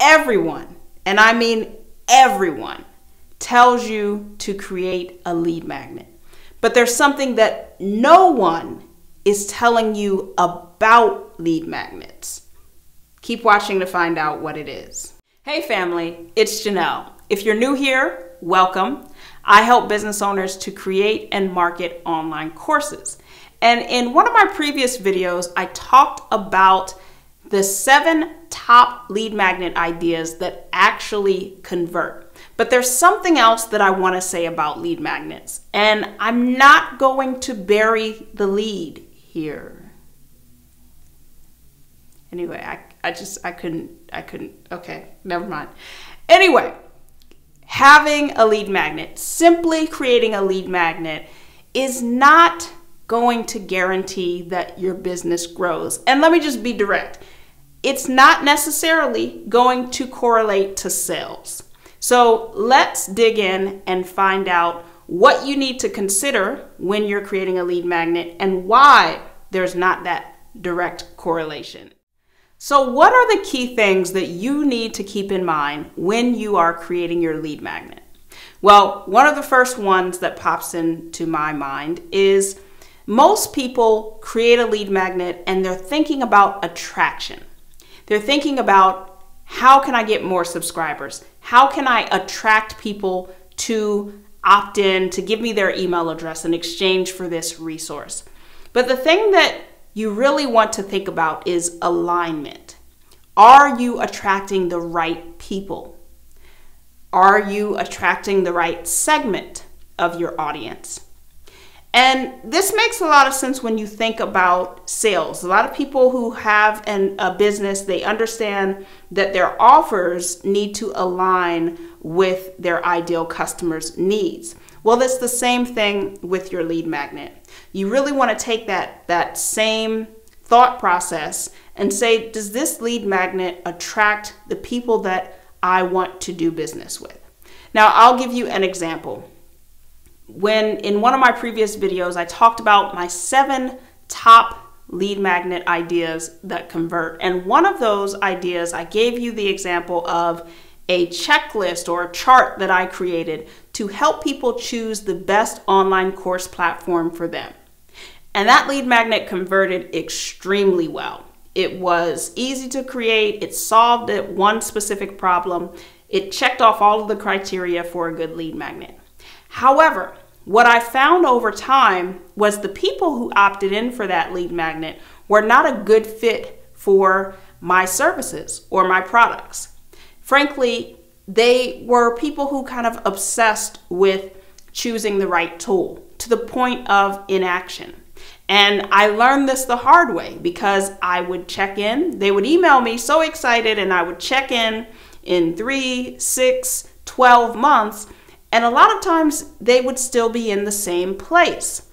everyone, and I mean everyone, tells you to create a lead magnet. But there's something that no one is telling you about lead magnets. Keep watching to find out what it is. Hey family, it's Janelle. If you're new here, welcome. I help business owners to create and market online courses. And in one of my previous videos, I talked about the 7 top lead magnet ideas that actually convert. But there's something else that I want to say about lead magnets, and I'm not going to bury the lead here. Anyway, I couldn't, okay, never mind. Anyway, having a lead magnet, simply creating a lead magnet is not going to guarantee that your business grows. And let me just be direct. It's not necessarily going to correlate to sales. So let's dig in and find out what you need to consider when you're creating a lead magnet and why there's not that direct correlation. So what are the key things that you need to keep in mind when you are creating your lead magnet? Well, one of the first ones that pops into my mind is most people create a lead magnet and they're thinking about attraction. They're thinking about, how can I get more subscribers? How can I attract people to opt in, to give me their email address in exchange for this resource? But the thing that you really want to think about is alignment. Are you attracting the right people? Are you attracting the right segment of your audience? And this makes a lot of sense when you think about sales. A lot of people who have a business, they understand that their offers need to align with their ideal customers' needs. Well, that's the same thing with your lead magnet. You really want to take that same thought process and say, does this lead magnet attract the people that I want to do business with? Now, I'll give you an example. When in one of my previous videos, I talked about my 7 top lead magnet ideas that convert. And one of those ideas, I gave you the example of a checklist or a chart that I created to help people choose the best online course platform for them. And that lead magnet converted extremely well. It was easy to create. It solved one specific problem. It checked off all of the criteria for a good lead magnet. However, what I found over time was the people who opted in for that lead magnet were not a good fit for my services or my products. Frankly, they were people who kind of obsessed with choosing the right tool to the point of inaction. And I learned this the hard way because I would check in, they would email me so excited, and I would check in 3, 6, 12 months. And a lot of times they would still be in the same place.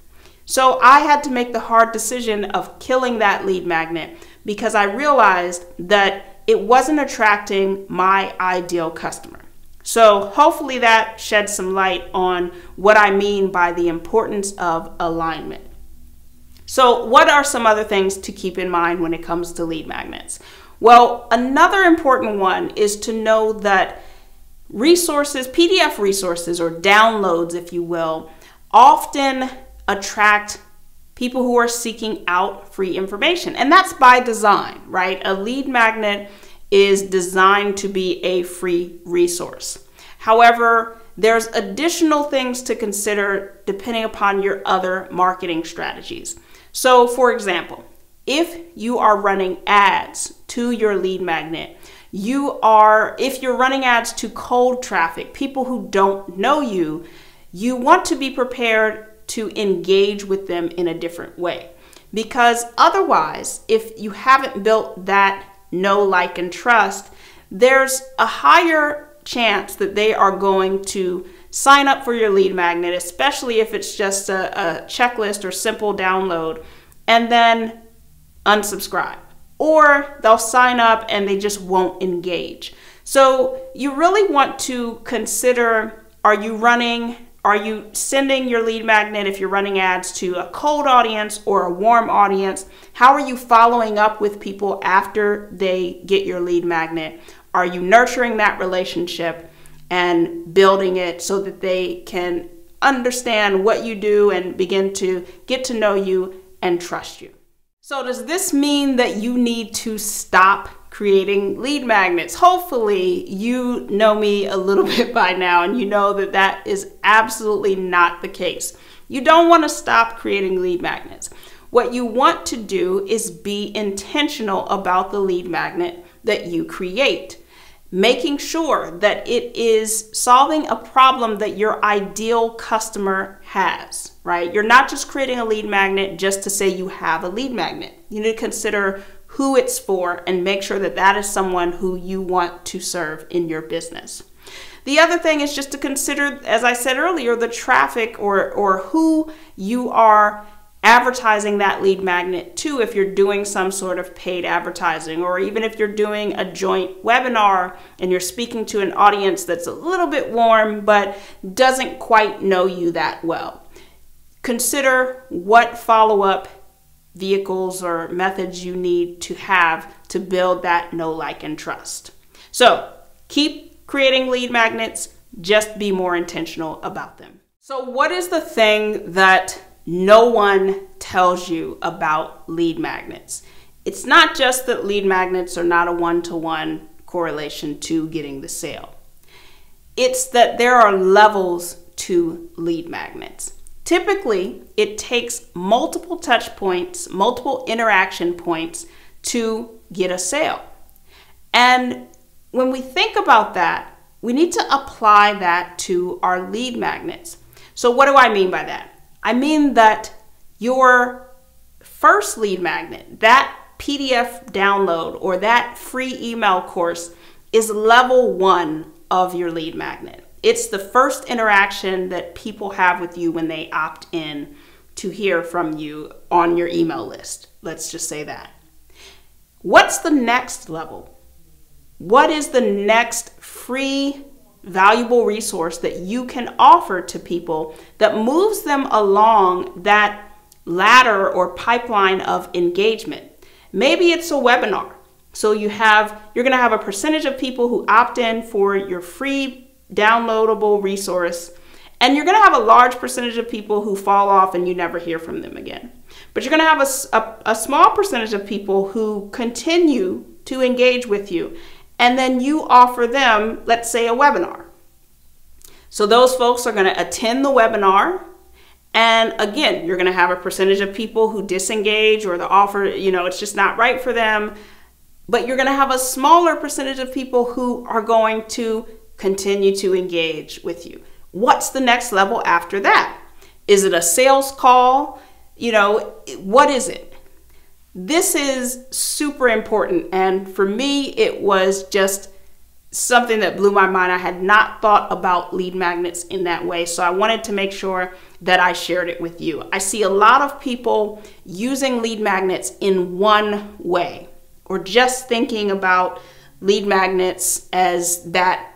So I had to make the hard decision of killing that lead magnet because I realized that it wasn't attracting my ideal customer. So hopefully that sheds some light on what I mean by the importance of alignment. So what are some other things to keep in mind when it comes to lead magnets? Well, another important one is to know that resources, PDF resources or downloads, if you will, often attract people who are seeking out free information. And that's by design, right? A lead magnet is designed to be a free resource. However, there's additional things to consider depending upon your other marketing strategies. So for example, if you are running ads to your lead magnet, if you're running ads to cold traffic, people who don't know you, you want to be prepared to engage with them in a different way. Because otherwise, if you haven't built that know, like, and trust, there's a higher chance that they are going to sign up for your lead magnet, especially if it's just a checklist or simple download, and then unsubscribe. Or they'll sign up and they just won't engage. So you really want to consider, are you sending your lead magnet, if you're running ads, to a cold audience or a warm audience? How are you following up with people after they get your lead magnet? Are you nurturing that relationship and building it so that they can understand what you do and begin to get to know you and trust you? So does this mean that you need to stop creating lead magnets? Hopefully you know me a little bit by now and you know that that is absolutely not the case. You don't want to stop creating lead magnets. What you want to do is be intentional about the lead magnet that you create, making sure that it is solving a problem that your ideal customer has, right? You're not just creating a lead magnet just to say you have a lead magnet. You need to consider who it's for and make sure that that is someone who you want to serve in your business. The other thing is just to consider, as I said earlier, the traffic or who you are advertising that lead magnet to if you're doing some sort of paid advertising, or even if you're doing a joint webinar and you're speaking to an audience that's a little bit warm but doesn't quite know you that well. Consider what follow-up vehicles or methods you need to have to build that know, like, and trust. So keep creating lead magnets, just be more intentional about them. So what is the thing that no one tells you about lead magnets? It's not just that lead magnets are not a one-to-one correlation to getting the sale. It's that there are levels to lead magnets. Typically, it takes multiple touch points, multiple interaction points to get a sale. And when we think about that, we need to apply that to our lead magnets. So what do I mean by that? I mean that your first lead magnet, that PDF download or that free email course, is level 1 of your lead magnet. It's the first interaction that people have with you when they opt in to hear from you on your email list. Let's just say that. What's the next level? What is the next free valuable resource that you can offer to people that moves them along that ladder or pipeline of engagement? Maybe it's a webinar. So you're going to have a percentage of people who opt in for your free downloadable resource, and you're going to have a large percentage of people who fall off and you never hear from them again. But you're going to have a small percentage of people who continue to engage with you, and then you offer them, let's say, a webinar. So those folks are going to attend the webinar, and again, you're going to have a percentage of people who disengage, or the offer, it's just not right for them. But you're going to have a smaller percentage of people who are going to continue to engage with you. What's the next level after that? Is it a sales call? What is it? This is super important, and for me, it was just something that blew my mind. I had not thought about lead magnets in that way, so I wanted to make sure that I shared it with you. I see a lot of people using lead magnets in one way, or just thinking about lead magnets as that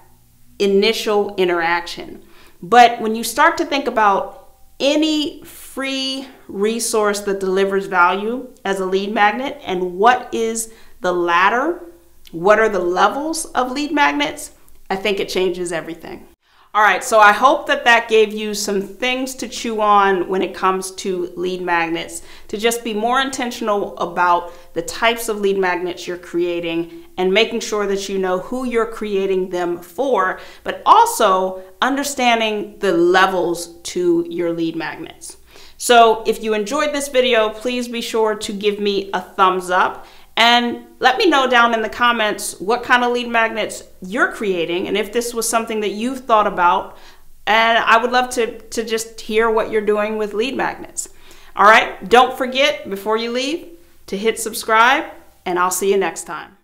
initial interaction. But when you start to think about any free resource that delivers value as a lead magnet, and what is the ladder, what are the levels of lead magnets, I think it changes everything. All right, so I hope that that gave you some things to chew on when it comes to lead magnets, to just be more intentional about the types of lead magnets you're creating and making sure that you know who you're creating them for, but also understanding the levels to your lead magnets. So if you enjoyed this video, please be sure to give me a thumbs up. And let me know down in the comments what kind of lead magnets you're creating, and if this was something that you've thought about. And I would love to just hear what you're doing with lead magnets. All right, don't forget before you leave to hit subscribe, and I'll see you next time.